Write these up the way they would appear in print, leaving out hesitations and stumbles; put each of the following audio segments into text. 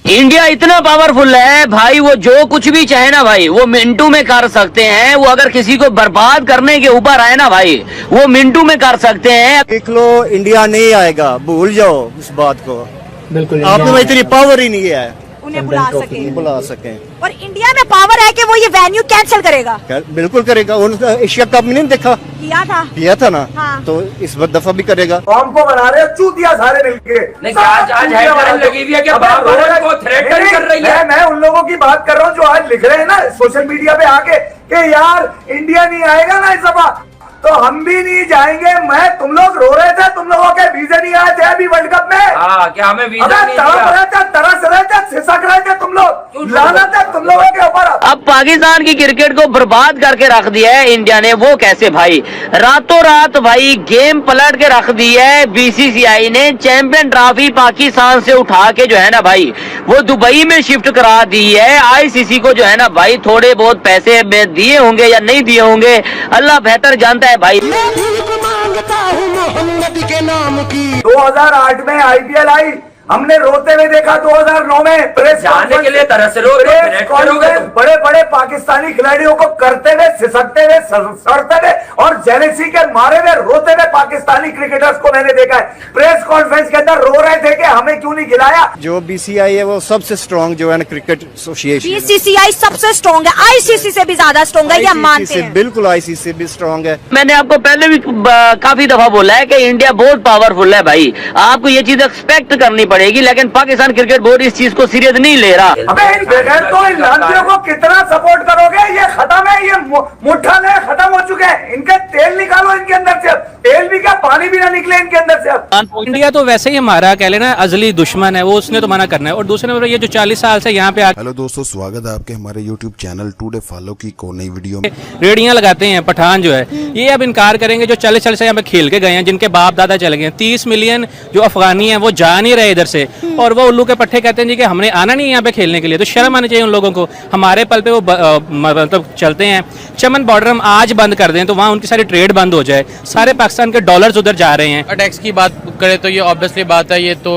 India इतना powerful है भाई, वो जो कुछ भी चाहे ना भाई वो मिनटों में कर सकते हैं। वो अगर किसी को बर्बाद करने के ऊपर आए ना भाई, वो मिनटों में कर सकते हैं। देख लो, इंडिया नहीं आएगा, भूल जाओ इस बात को। बिल्कुल, आप में इतनी पावर ही नहीं है उन्हें बुला सके। और इंडिया में पावर है कि वो ये वेन्यू कैंसिल करेगा। बिल्कुल करेगा। उन्होंने एशिया कप में नहीं देखा, किया था ना। हाँ। तो इस दफा भी करेगा। कौन को बना रहे चूतिया सारे मिलके। मैं उन लोगों की बात कर रहा हूँ जो आज लिख रहे हैं ना सोशल मीडिया पे आके कि यार इंडिया नहीं आएगा ना इस दफा, तो हम भी नहीं जाएंगे। मैं तुम लोग रो रहे थे, तुम लोगों के वीजा नहीं आए थे अभी वर्ल्ड कप में। क्या हमें वीजा नहीं तड़प रहे थे, तरस रहे थे, सिसक रहे थे तुम लोग, लानत है तुम लोगों के ऊपर। अब पाकिस्तान की क्रिकेट को बर्बाद करके रख दिया है इंडिया ने। वो कैसे भाई? रातों रात भाई गेम पलट के रख दी है बीसीसीआई ने। चैंपियन ट्रॉफी पाकिस्तान से उठा के जो है ना भाई वो दुबई में शिफ्ट करा दी है। आईसीसी को जो है ना भाई थोड़े बहुत पैसे दिए होंगे या नहीं दिए होंगे, अल्लाह बेहतर जानता है भाई। मैं भीख मांगता हूँ मोहम्मद के नाम की। 2008 में आईपीएल आई, हमने रोते हुए देखा। 2009 में प्रेस जाने के लिए तरस रहे बड़े बड़े पाकिस्तानी खिलाड़ियों को करते हुए, सिसकते हुए, सड़ते हुए और जेलसी के मारे हुए रोते हुए पाकिस्तानी क्रिकेटर्स को मैंने देखा है। प्रेस कॉन्फ्रेंस के अंदर रो रहे थे कि हमें क्यों नहीं खिलाया। जो बीसीआई है वो सबसे स्ट्रॉन्ग जो है ना क्रिकेट एसोसिएशन। बीसीसीआई सबसे स्ट्रॉन्ग है, आईसीसी से भी ज्यादा स्ट्रॉन्ग है, ये हम मानते हैं। बिल्कुल आईसीसी से भी स्ट्रॉन्ग है। मैंने आपको पहले भी काफी दफा बोला है कि इंडिया बहुत पावरफुल है भाई, आपको ये चीज एक्सपेक्ट करनी पड़ेगी। लेकिन पाकिस्तान क्रिकेट बोर्ड इस चीज को सीरियस नहीं ले रहा। अबे इन बगैर तो इन लांतियों को कितना सपोर्ट करोगे? ये खत्म है, ये मुट्ठा ने खत्म हो चुके हैं। इनके तेल निकालो इनके अंदर से, तेल भी क्या पानी भी ना निकले इनके अंदर से। इंडिया तो वैसे ही हमारा कह लेना अजली दुश्मन है, वो उसने तो मना करना है। और दूसरे नंबर ये जो 40 साल से यहाँ पे हेलो दोस्तों, स्वागत है आपके हमारे यूट्यूब चैनल टुडे फॉलो की को नई वीडियो में। रेडियां लगाते हैं पठान जो है, ये अब इनकार करेंगे जो 40 से यहाँ पे खेल के गए हैं, जिनके बाप दादा चले गए। 30 मिलियन जो अफगानी हैं वो जा नहीं रहे इधर से, और वो उल्लू के पट्टे कहते हैं जी कि हमने आना नहीं यहाँ पे खेलने के लिए। तो शर्म आनी चाहिए उन लोगों को। हमारे पल पे वो मतलब चलते हैं। चमन बॉर्डर हम आज बंद कर दें तो वहाँ उनकी सारी ट्रेड बंद हो जाए, सारे पाकिस्तान के डॉलर्स उधर जा रहे हैं। टैक्स की बात करें तो ये ऑब्वियसली बात है, ये तो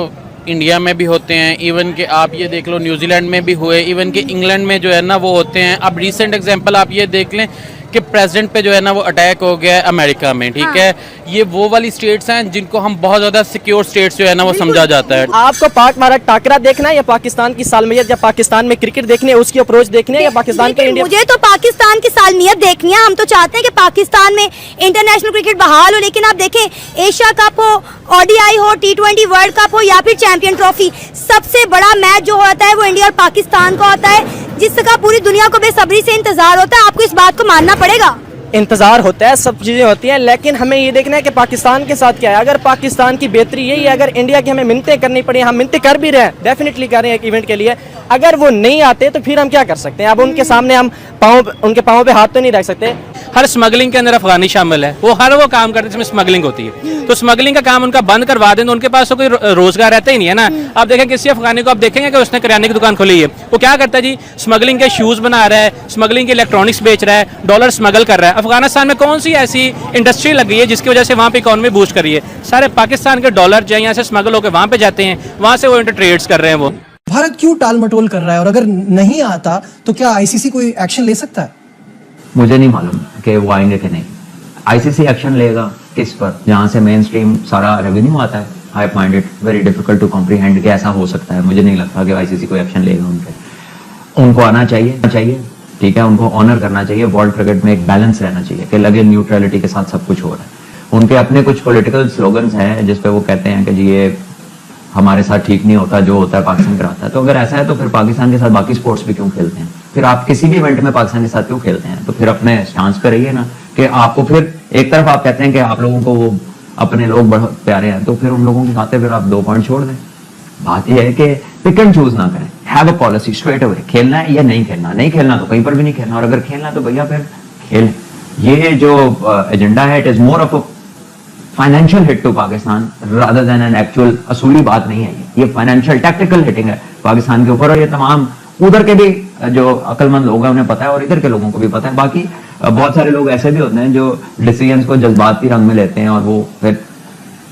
इंडिया में भी होते हैं, इवन के आप ये देख लो न्यूजीलैंड में भी हुए, इवन के इंग्लैंड में जो है ना वो होते हैं। अब रिसेंट एग्जांपल आप ये देख लें कि प्रेसिडेंट पे जो है ना वो अटैक हो गया है अमेरिका में, ठीक है। ये वो वाली स्टेट्स हैं जिनको हम बहुत ज्यादा सिक्योर स्टेट्स जो है ना वो समझा जाता है। आपको पाक मारा टाकरा देखना है या पाकिस्तान की सालमियत, या पाकिस्तान में क्रिकेट देखनी है, उसकी अप्रोच देखनी है, या पाकिस्तान के इंडिया? मुझे तो पाकिस्तान की सालमियत देखनी है। हम तो चाहते हैं कि पाकिस्तान में इंटरनेशनल क्रिकेट बहाल हो, लेकिन आप देखें एशिया कप हो, ओडीआई हो, T20 वर्ल्ड कप हो या फिर चैंपियन ट्रॉफी, सबसे बड़ा मैच जो होता है वो इंडिया और पाकिस्तान का होता है, जिसका पूरी दुनिया को बेसब्री से इंतजार होता है। आपको इस बात को मानना पड़ेगा। इंतजार होता है, सब चीजें होती हैं, लेकिन हमें ये देखना है कि पाकिस्तान के साथ क्या है। अगर पाकिस्तान की बेहतरी यही है, अगर इंडिया की हमें मिन्नतें करनी पड़ी, हम मिन्नतें कर भी रहे हैं, डेफिनेटली कर रहे हैं एक इवेंट के लिए, अगर वो नहीं आते तो फिर हम क्या कर सकते हैं? अब उनके सामने हम उनके पाँव पे हाथ तो नहीं रख सकते। हर स्मगलिंग के अंदर अफगानी शामिल है, वो हर वो काम करते हैं जिसमें स्मगलिंग होती है। तो स्मगलिंग का काम उनका बंद करवा दें तो उनके पास तो कोई रोजगार रहता ही नहीं है ना। आप देखें किसी अफगानी को आप देखेंगे कि उसने किराने की दुकान खोली है, वो क्या करता है जी? स्मगलिंग के शूज बना रहा है, स्मगलिंग के इलेक्ट्रॉनिक्स बेच रहा है, डॉलर स्मगल कर रहा है। अफगानिस्तान में कौन सी ऐसी इंडस्ट्री लग गई है जिसकी वजह से वहाँ पे इकोनॉमी बूस्ट करी है? सारे पाकिस्तान के डॉलर जो है यहाँ से स्मगल होकर वहाँ पे जाते हैं, वहाँ से वो इंटर ट्रेड्स कर रहे हैं। वो भारत क्यों टाल मटोल कर रहा है, और अगर नहीं आता तो क्या आईसीसी कोई एक्शन ले सकता है? मुझे नहीं मालूम कि वो आएंगे कि नहीं। आईसीसी एक्शन लेगा किस पर? जहां से मेन स्ट्रीम सारा रेवेन्यू आता है। I find it very difficult to comprehend कि ऐसा हो सकता है। मुझे नहीं लगता कि आईसीसी कोई एक्शन लेगा उन पे। उनको आना चाहिए, ठीक है, उनको ऑनर करना चाहिए। वर्ल्ड क्रिकेट में एक बैलेंस रहना चाहिए कि लगे न्यूट्रलिटी के साथ सब कुछ हो रहा है। उनके अपने कुछ पॉलिटिकल स्लोगन्स हैं जिसपे वो कहते हैं कि जी ये हमारे साथ ठीक नहीं होता, जो होता है पाकिस्तान कराता है। तो अगर ऐसा है तो फिर पाकिस्तान के साथ बाकी स्पोर्ट्स भी क्यों खेलते हैं? फिर आप किसी भी इवेंट में पाकिस्तान के साथ क्यों खेलते हैं? तो फिर अपने स्टांस पे रहिए ना, कि आपको फिर एक तरफ आप कहते हैं कि आप लोगों को वो अपने लोग बहुत प्यारे हैं, तो फिर उन लोगों की खाते फिर आप 2 पॉइंट छोड़ दें। बात यह है कि पिक एंड चूज ना करें, have a policy straight away. खेलना है या नहीं खेलना, नहीं खेलना तो कहीं पर भी नहीं खेलना, और अगर खेलना तो भैया फिर खेलें। ये जो एजेंडा है it is more of a financial hit to Pakistan rather than an actual असूली बात नहीं है। ये फाइनेंशियल टैक्टिकल हिटिंग है पाकिस्तान के ऊपर, और ये तमाम उधर के भी जो अक्लमंद लोग हैं उन्हें पता है, और इधर के लोगों को भी पता है। बाकी बहुत सारे लोग ऐसे भी होते हैं जो डिसीजंस को जज्बाती रंग में लेते हैं और वो फिर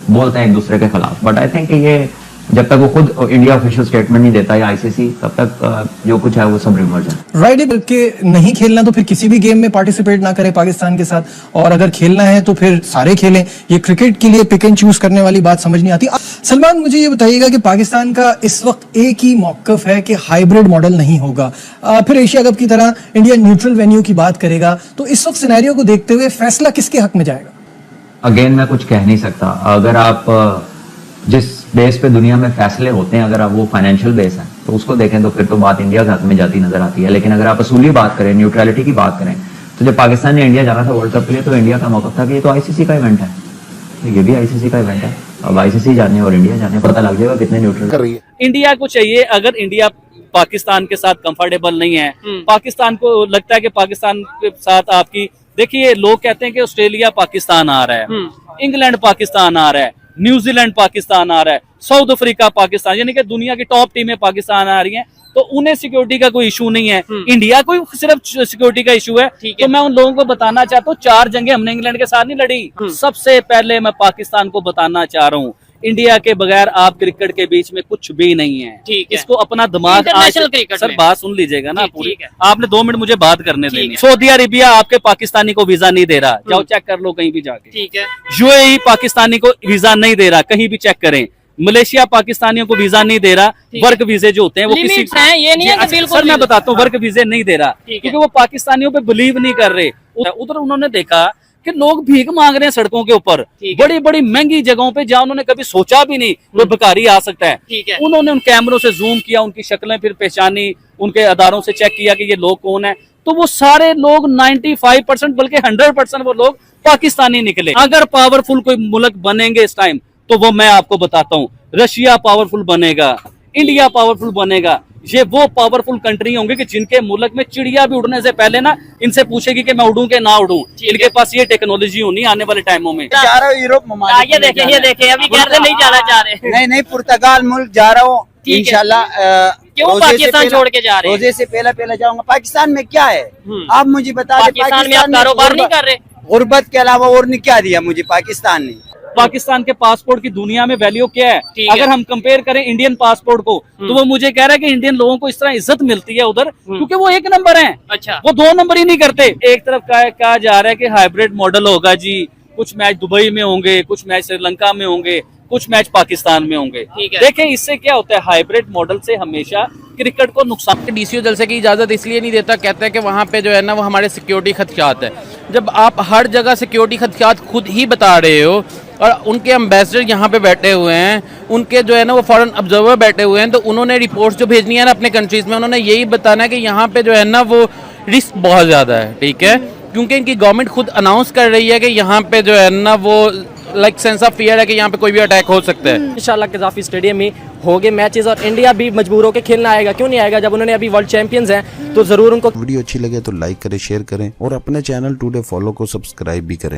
बोलते हैं एक दूसरे के खिलाफ। बट आई थिंक ये जब तक वो खुद इंडिया ऑफिशियल स्टेटमेंट नहीं देता या आईसीसी, तब तक जो कुछ है वो सब रिमर्ज है। राइट, के नहीं खेलना तो फिर किसी भी गेम में पार्टिसिपेट ना करें पाकिस्तान के साथ, और अगर खेलना है तो फिर सारे खेलें। ये क्रिकेट के लिए पिक एंड चूज करने वाली बात समझ नहीं आती। सलमान, मुझे ये बताइएगा कि पाकिस्तान का इस वक्त एक ही मौकफ है कि हाइब्रिड मॉडल नहीं होगा, फिर एशिया कप की तरह इंडिया न्यूट्रल वेन्यू की बात करेगा, तो इस वक्त सिनेरियो को देखते हुए फैसला किसके हक में जाएगा? अगेन मैं कुछ कह नहीं सकता। अगर आप जिस बेस पे दुनिया में फैसले होते हैं, अगर आप वो फाइनेंशियल बेस है तो उसको देखें तो फिर तो बात इंडिया के हक में जाती नजर आती है। लेकिन अगर आप असूली बात करें, न्यूट्रलिटी की बात करें, तो जब पाकिस्तान ने इंडिया जाना था वर्ल्ड कप के लिए, तो इंडिया का मौका था कि ये तो आईसीसी का इवेंट है, तो ये भी आईसीसी का इवेंट है। अब आईसीसी जाने और इंडिया जाने पता लग जाएगा कितने न्यूट्रल कर रही है। इंडिया को चाहिए, अगर इंडिया पाकिस्तान के साथ कंफर्टेबल नहीं है, पाकिस्तान को लगता है कि पाकिस्तान के साथ आपकी, देखिए लोग कहते हैं कि ऑस्ट्रेलिया पाकिस्तान आ रहा है, इंग्लैंड पाकिस्तान आ रहा है, न्यूजीलैंड पाकिस्तान आ रहा है, साउथ अफ्रीका पाकिस्तान, यानी कि दुनिया की टॉप टीमें पाकिस्तान आ रही हैं, तो उन्हें सिक्योरिटी का कोई इशू नहीं है। इंडिया को सिर्फ सिक्योरिटी का इशू है। तो मैं उन लोगों को बताना चाहता हूँ, 4 जंगें हमने इंग्लैंड के साथ नहीं लड़ी। सबसे पहले मैं पाकिस्तान को बताना चाह रहा हूँ, इंडिया के बगैर आप क्रिकेट के बीच में कुछ भी नहीं है। इसको अपना दिमाग, सर बात सुन लीजिएगा ना पूरी, आपने 2 मिनट मुझे बात करने देनी है। सऊदी अरेबिया आपके पाकिस्तानी को वीजा नहीं दे रहा, जाओ चेक कर लो कहीं भी जाके। ठीक है। यूएई पाकिस्तानी को वीजा नहीं दे रहा, कहीं भी चेक करें। मलेशिया पाकिस्तानियों को वीजा नहीं दे रहा, वर्क वीजे जो होते हैं वो किसी ये नहीं है, सर मैं बताता हूँ, वर्क वीजे नहीं दे रहा क्योंकि वो पाकिस्तानियों पे बिलीव नहीं कर रहे। उधर उन्होंने देखा कि लोग भीख मांग रहे हैं सड़कों के ऊपर, बड़ी बड़ी महंगी जगहों पे, जहाँ उन्होंने कभी सोचा भी नहीं कोई भिखारी आ सकता है। उन्होंने उन कैमरों से जूम किया, उनकी शक्लें फिर पहचानी, उनके अदारों से चेक किया कि ये लोग कौन है, तो वो सारे लोग 95% बल्कि 100% वो लोग पाकिस्तानी निकले। अगर पावरफुल कोई मुल्क बनेंगे इस टाइम, तो वो मैं आपको बताता हूँ, रशिया पावरफुल बनेगा, इंडिया पावरफुल बनेगा। ये वो पावरफुल कंट्री होंगे कि जिनके मुल्क में चिड़िया भी उड़ने से पहले ना इनसे पूछेगी कि मैं उड़ूं कि ना उड़ूं। इनके पास ये टेक्नोलॉजी होनी आने वाले टाइमों में। जा रहा हूँ यूरोप ममालिक, ये देखे अभी घर से नहीं जाना चाह रहे। नहीं पुर्तगाल मुल्क जा रहा हूँ इंशाल्लाह। क्यों पाकिस्तान छोड़ के जा रहे हैं? रोजे से पहले जाऊंगा। पाकिस्तान में क्या है आप मुझे बता दें। पाकिस्तान में आप कारोबार नहीं कर रहे? गुर्बत के अलावा और नहीं क्या दिया मुझे पाकिस्तान ने। पाकिस्तान के पासपोर्ट की दुनिया में वैल्यू क्या है? अगर हम कंपेयर करें इंडियन पासपोर्ट को, तो वो मुझे कह रहा है कि इंडियन लोगों को इस तरह इज्जत मिलती है उधर, क्योंकि वो 1 नंबर हैं। अच्छा, वो 2 नंबर ही नहीं करते। एक तरफ कहा जा रहा है कि हाइब्रिड मॉडल होगा जी, कुछ मैच दुबई में होंगे, कुछ मैच श्रीलंका में होंगे, कुछ मैच पाकिस्तान में होंगे। देखें इससे क्या होता है, हाइब्रिड मॉडल से हमेशा क्रिकेट को नुकसान। डीसीओ जलसे की इजाज़त इसलिए नहीं देता, कहते हैं कि वहाँ पे जो है ना वो हमारे सिक्योरिटी खदशात है। जब आप हर जगह सिक्योरिटी खदशात खुद ही बता रहे हो और उनके एम्बेसडर यहाँ पे बैठे हुए हैं, उनके जो है ना वो फॉरेन ऑब्जर्वर बैठे हुए हैं, तो उन्होंने रिपोर्ट्स जो भेजनी है ना अपने कंट्रीज में, उन्होंने यही बताना है कि यहाँ पे जो है ना वो रिस्क बहुत ज़्यादा है। ठीक है, क्योंकि इनकी गवर्नमेंट खुद अनाउंस कर रही है कि यहाँ पे जो है ना वो लाइक सेंस ऑफ फियर है कि यहाँ पे कोई भी अटैक हो सकता है। इंशाल्लाह कज़ाफ़ी स्टेडियम में होंगे मैचेस और इंडिया भी मजबूर होकर खेलना आएगा। क्यों नहीं आएगा, जब उन्होंने अभी वर्ल्ड चैंपियंस हैं तो जरूर उनको। वीडियो अच्छी लगे तो लाइक करें, शेयर करें और अपने चैनल टुडे फॉलो को सब्सक्राइब भी करें।